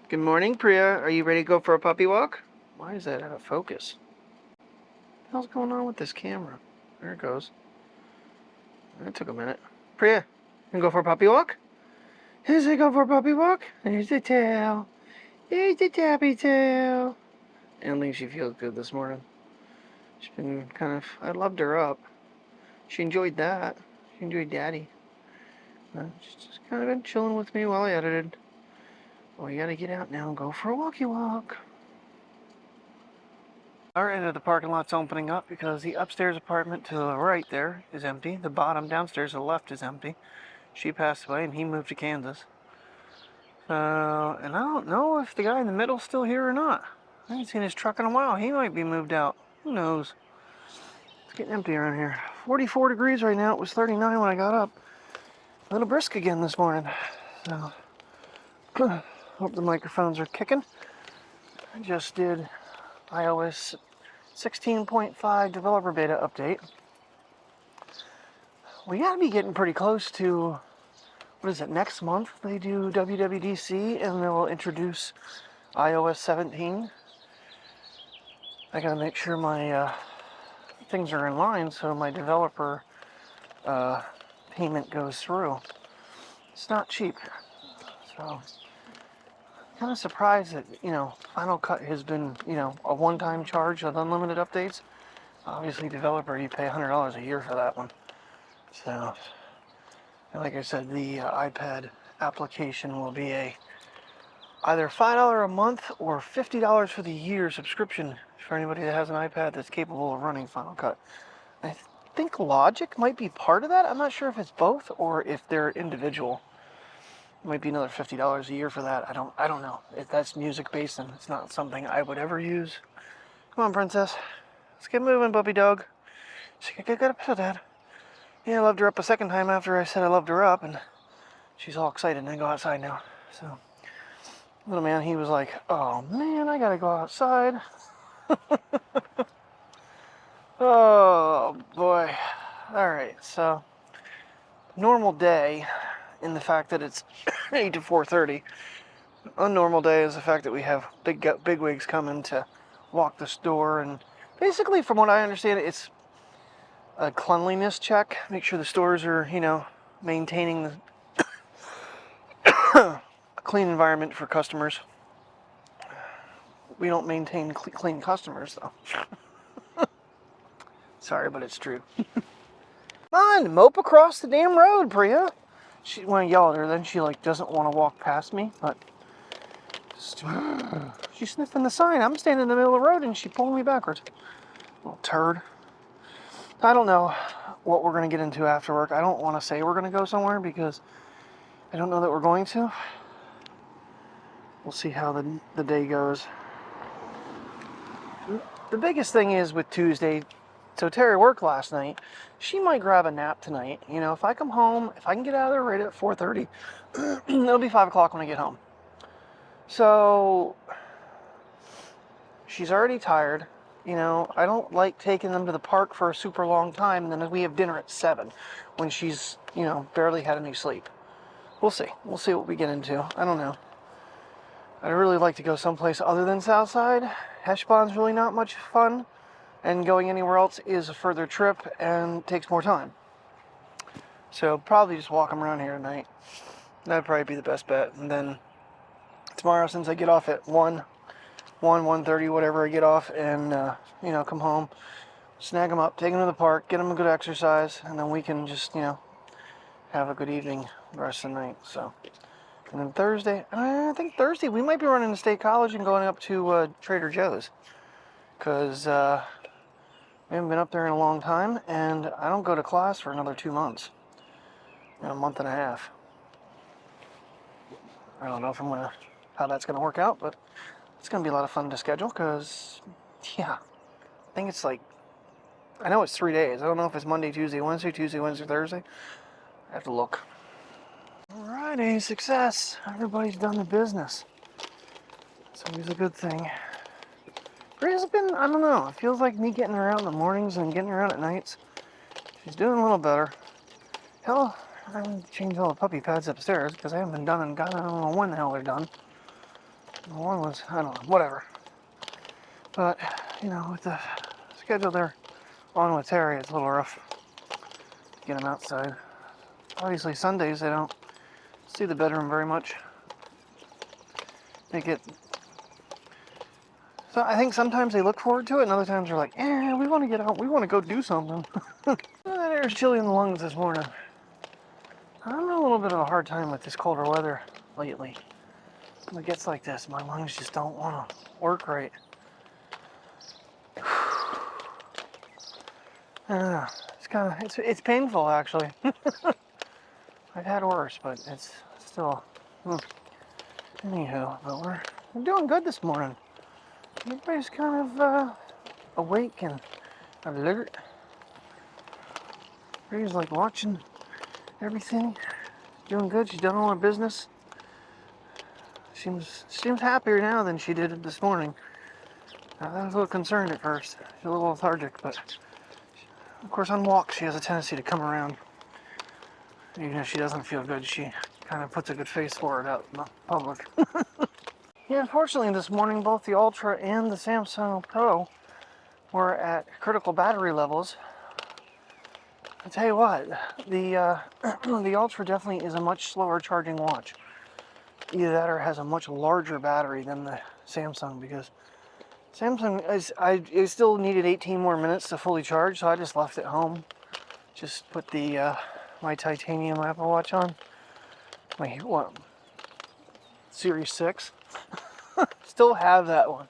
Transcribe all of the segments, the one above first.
Good morning, Priya. Are you ready to go for a puppy walk? Why is that out of focus? What the hell's going on with this camera? There it goes. That took a minute. Priya, you can go for a puppy walk? Is it go for a puppy walk? There's the tail. There's the tappy tail. I don't think she feels good this morning. She's been I loved her up. She enjoyed that. She enjoyed Daddy. She's just kind of been chilling with me while I edited. Well, you gotta get out now and go for a walkie walk. Our end of the parking lot's opening up because the upstairs apartment to the right there is empty. The bottom downstairs to the left is empty. She passed away and he moved to Kansas. And I don't know if the guy in the middle's still here or not. I haven't seen his truck in a while. He might be moved out. Who knows? It's getting empty around here. 44 degrees right now. It was 39 when I got up. A little brisk again this morning. So, hope the microphones are kicking. I just did iOS 16.5 developer beta update. We gotta be getting pretty close to, what is it, next month they do WWDC and they'll introduce iOS 17. I gotta make sure my things are in line so my developer payment goes through. It's not cheap. So, kind of surprised that, Final Cut has been, a one-time charge with unlimited updates. Obviously, developer, you pay $100 a year for that one. So, like I said, the iPad application will be either $5 a month or $50 for the year subscription for anybody that has an iPad that's capable of running Final Cut. I think Logic might be part of that. I'm not sure if it's both or if they're individual. It might be another $50 a year for that. I don't know. If that's music based, and it's not something I would ever use. Come on, princess. Let's get moving, puppy dog. She got a pet, Dad. Yeah, I loved her up a second time after I said I loved her up, and she's all excited and go outside now. So, little man, he was like, oh man, I gotta go outside. Oh boy. Alright, so, normal day, in the fact that it's 8 to 4:30. A normal day is the fact that we have big wigs coming to walk the store, and basically, from what I understand, it's a cleanliness check. Make sure the stores are, maintaining a clean environment for customers. We don't maintain clean customers, though. Sorry, but it's true. Come on, mope across the damn road, Priya. When I yell at her, then she doesn't want to walk past me, but she's sniffing the sign. I'm standing in the middle of the road and she pulling me backwards. Little turd. I don't know what we're going to get into after work. I don't want to say we're going to go somewhere because I don't know that we're going to. We'll see how the day goes. The biggest thing is with Tuesday, so Terry worked last night. She might grab a nap tonight. If I come home, if I can get out of there right at 4:30, it'll be 5 o'clock when I get home. So, she's already tired. I don't like taking them to the park for a super long time, and then we have dinner at 7 when she's, barely had any sleep. We'll see. We'll see what we get into. I don't know. I'd really like to go someplace other than Southside. Heshbon's really not much fun, and going anywhere else is a further trip and takes more time. So probably just walk them around here tonight. That'd probably be the best bet. And then tomorrow, since I get off at 1:30, whatever I get off, and come home, snag them up, take them to the park, get them a good exercise, and then we can just have a good evening the rest of the night. So, and then Thursday, I think Thursday we might be running to State College and going up to Trader Joe's, because we haven't been up there in a long time, and I don't go to class for another 2 months, a month and a half. I don't know how that's gonna work out, but it's going to be a lot of fun to schedule because, I think it's I know it's 3 days. I don't know if it's Monday, Tuesday, Wednesday, Thursday. I have to look. Alrighty, success. Everybody's done the business. It's always a good thing. Bria's been, I don't know, it feels like me getting her out in the mornings and getting her out at nights. She's doing a little better. Hell, I haven't changed all the puppy pads upstairs because they haven't been done and I don't know when the hell they're done. One was, I don't know, whatever. But, you know, with the schedule they're on with Terry, it's a little rough to get them outside. Obviously, Sundays they don't see the bedroom very much. They get... So I think sometimes they look forward to it, and other times they're like, we want to get out, we want to go do something. That air's chilly in the lungs this morning. I'm having a little bit of a hard time with this colder weather lately. When it gets like this, my lungs just don't want to work right. It's painful actually. I've had worse, but it's still. Anywho, but we're doing good this morning. Everybody's kind of awake and alert. Everybody's like watching everything. Doing good. She's done all her business. Seems happier now than she did this morning. I was a little concerned at first. She's a little lethargic, but of course on walks she has a tendency to come around. Even if she doesn't feel good, she kind of puts a good face for it out in the public. Yeah, unfortunately this morning both the Ultra and the Samsung Pro were at critical battery levels. I tell you what, the the Ultra definitely is a much slower charging watch. Either that or has a much larger battery than the Samsung, because Samsung it still needed 18 more minutes to fully charge, so I just left it home. Just put the my titanium Apple Watch on. My what? Series 6. Still have that one,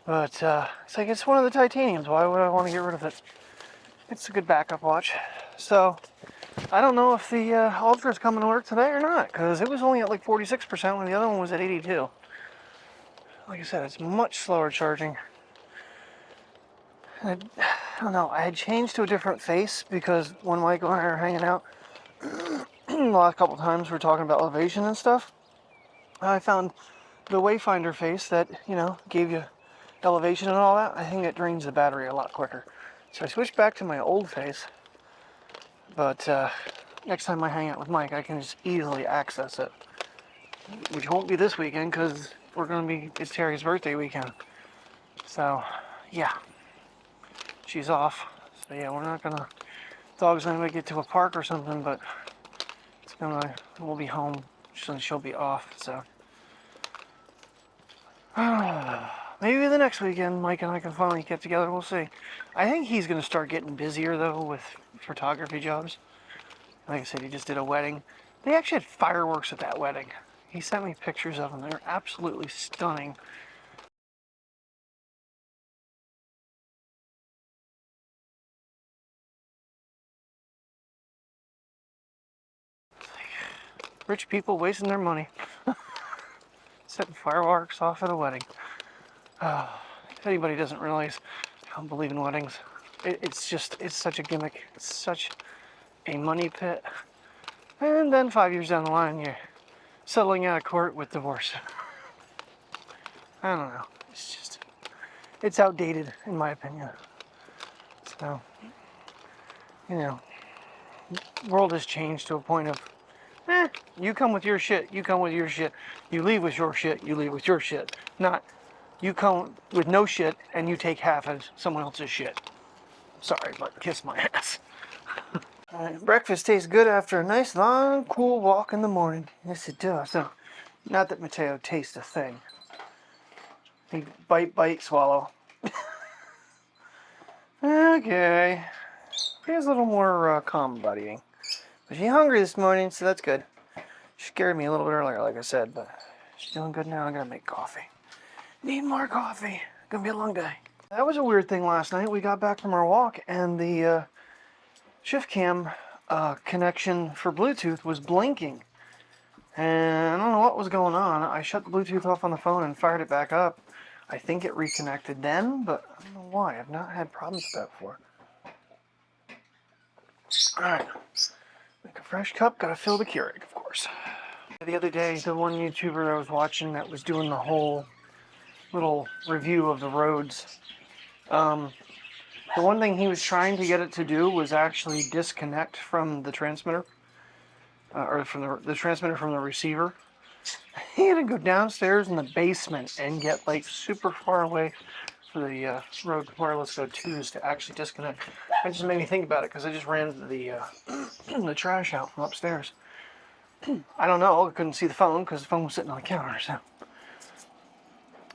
but it's like it's one of the titaniums. Why would I want to get rid of it? It's a good backup watch. So I don't know if the Ultra is coming to work today or not, because it was only at like 46% when the other one was at 82. Like I said, it's much slower charging. I don't know, I had changed to a different face because when Michael and I are hanging out the last couple times we were talking about elevation and stuff, I found the Wayfinder face that, you know, gave you elevation and all that. I think it drains the battery a lot quicker. So I switched back to my old face, but next time I hang out with Mike, I can just easily access it. Which won't be this weekend because it's Terry's birthday weekend. So, yeah, she's off. So yeah, we're not gonna, dog's gonna get to a park or something, but we'll be home since she'll be off, so. Maybe the next weekend Mike and I can finally get together, we'll see. I think he's gonna start getting busier though with photography jobs. Like I said, he just did a wedding. They actually had fireworks at that wedding. He sent me pictures of them. They're absolutely stunning. Rich people wasting their money. Setting fireworks off at a wedding. If anybody doesn't realize, I don't believe in weddings. It's such a gimmick. It's such a money pit. And then 5 years down the line, you're settling out of court with divorce. I don't know. It's outdated, in my opinion. So, you know, the world has changed to a point of, you come with your shit, you come with your shit. You leave with your shit, you leave with your shit. Not, you come with no shit and you take half of someone else's shit. Sorry, but kiss my ass. Alright, breakfast tastes good after a nice, long, cool walk in the morning. Yes, it does. So, not that Mateo tastes a thing. He bite, bite, swallow. Okay. He's a little more calm about eating. But she's hungry this morning, so that's good. She scared me a little bit earlier, like I said, but she's doing good now. I gotta make coffee. Need more coffee. Gonna be a long day. That was a weird thing last night. We got back from our walk, and the ShiftCam connection for Bluetooth was blinking. And I don't know what was going on. I shut the Bluetooth off on the phone and fired it back up. I think it reconnected then, but I don't know why. I've not had problems with that before. Alright. Make a fresh cup. Gotta fill the Keurig, of course. The other day, the one YouTuber I was watching that was doing the whole little review of the roads, the one thing he was trying to get it to do was actually disconnect from the transmitter, or from the transmitter from the receiver. I had to go downstairs in the basement and get like super far away for the Rode Wireless Go 2s to actually disconnect. It just made me think about it because I just ran the the trash out from upstairs. I don't know, I couldn't see the phone because the phone was sitting on the counter. So,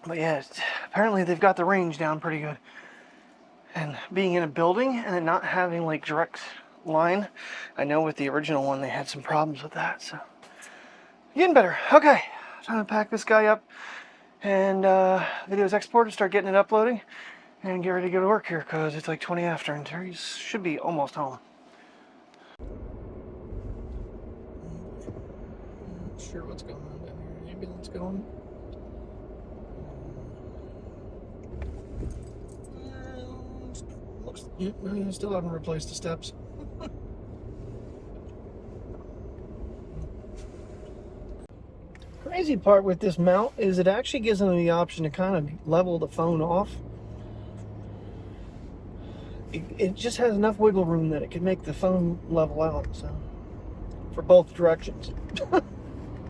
but yeah, apparently they've got the range down pretty good. And being in a building and it not having like direct line, I know with the original one they had some problems with that. So, getting better. Okay, time to pack this guy up and videos export and start getting it uploading and get ready to go to work here because it's like 20 after and Terry should be almost home. Not sure what's going on down here. Ambulance going. I still haven't replaced the steps. Crazy part with this mount is it actually gives them the option to kind of level the phone off. It just has enough wiggle room that it can make the phone level out, so for both directions.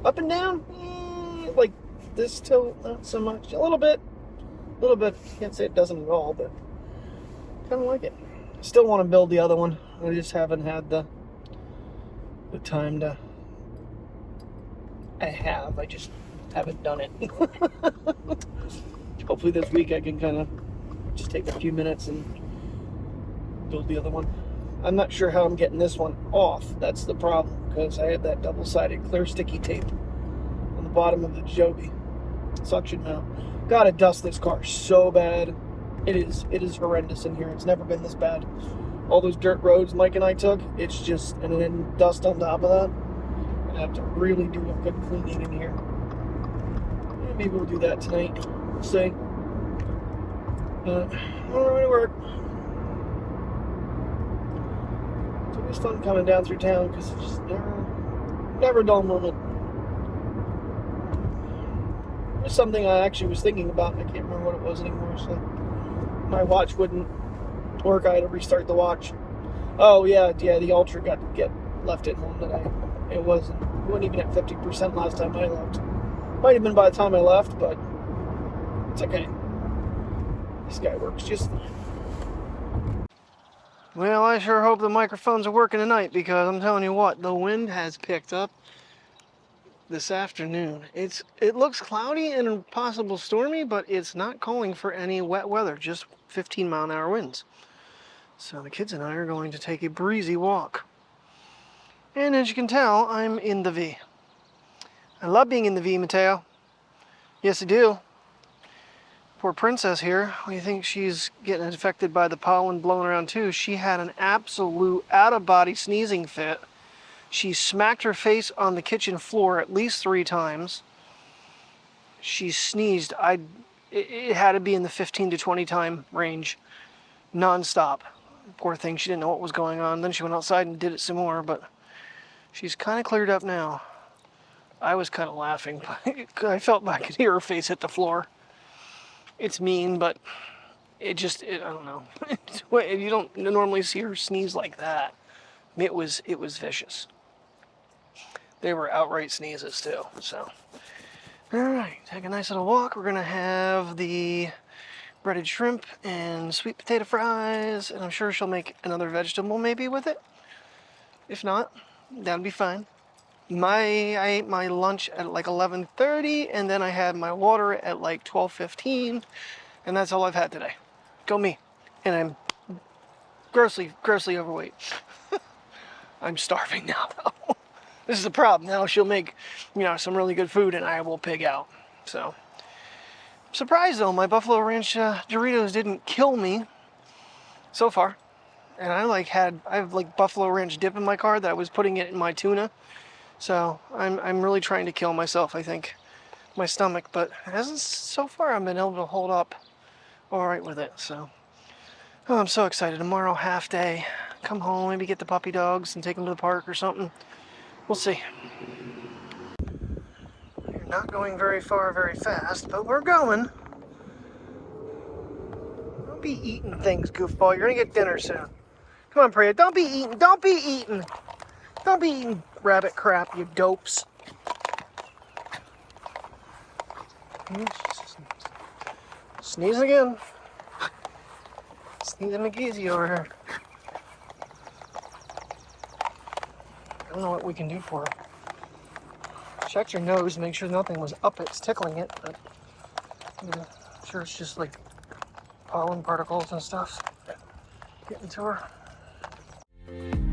Up and down, like this tilt, not so much. A little bit. Can't say it doesn't at all, but kind of like it. Still want to build the other one. I just haven't had the time to. I just haven't done it. Hopefully this week I can kind of just take a few minutes and build the other one. I'm not sure how I'm getting this one off. That's the problem, because I had that double-sided clear sticky tape on the bottom of the Joby suction mount. Gotta dust this car so bad. It is horrendous in here. It's never been this bad. All those dirt roads Mike and I took, it's just, and then dust on top of that. I have to really do a good cleaning in here. Maybe we'll do that tonight. We'll see. On our way to work. It's always fun coming down through town because it's just never a dull moment. There's something I actually was thinking about, and I can't remember what it was anymore. So my watch wouldn't work. I had to restart the watch. Oh yeah, the Ultra got left at home today. It wasn't even at 50% last time I left. Might have been by the time I left, but it's okay. This guy works just fine. Well, I sure hope the microphones are working tonight, because I'm telling you what, the wind has picked up this afternoon. It looks cloudy and possible stormy, but it's not calling for any wet weather, just 15-mile-an-hour winds. So the kids and I are going to take a breezy walk. And as you can tell, I'm in the V. I love being in the V, Mateo. Yes, I do. Poor Princess here, what do you think? She's getting affected by the pollen blowing around too. She had an absolute out-of-body sneezing fit. She smacked her face on the kitchen floor at least 3 times. She sneezed. It had to be in the 15 to 20 time range, non-stop. Poor thing, she didn't know what was going on. Then she went outside and did it some more, but she's kind of cleared up now. I was kind of laughing, but I felt like I could hear her face hit the floor. It's mean, but I don't know. You don't normally see her sneeze like that. It was vicious. They were outright sneezes too, so. All right, take a nice little walk. We're gonna have the breaded shrimp and sweet potato fries, and I'm sure she'll make another vegetable maybe with it. If not, that'd be fine. I ate my lunch at like 11:30, and then I had my water at like 12:15, and that's all I've had today. Go me. And I'm grossly overweight. I'm starving now, though. This is the problem. Now she'll make, some really good food, and I will pig out. So, I'm surprised though, my Buffalo Ranch Doritos didn't kill me so far. And I have Buffalo Ranch dip in my car that I was putting it in my tuna. So I'm really trying to kill myself, I think, my stomach. But so far I've been able to hold up all right with it. So I'm so excited. Tomorrow, half day. Come home, maybe get the puppy dogs and take them to the park or something. We'll see. You're not going very far, very fast, but we're going. Don't be eating things, goofball. You're gonna get dinner soon. Come on, Priya. Don't be eating. Don't be eating. Don't be eating rabbit crap, you dopes. Sneeze again. Sneezing McGeezy over here. I don't know what we can do for her. Checked your nose, make sure nothing was up it's tickling it, but I'm sure it's just like pollen particles and stuff getting to her.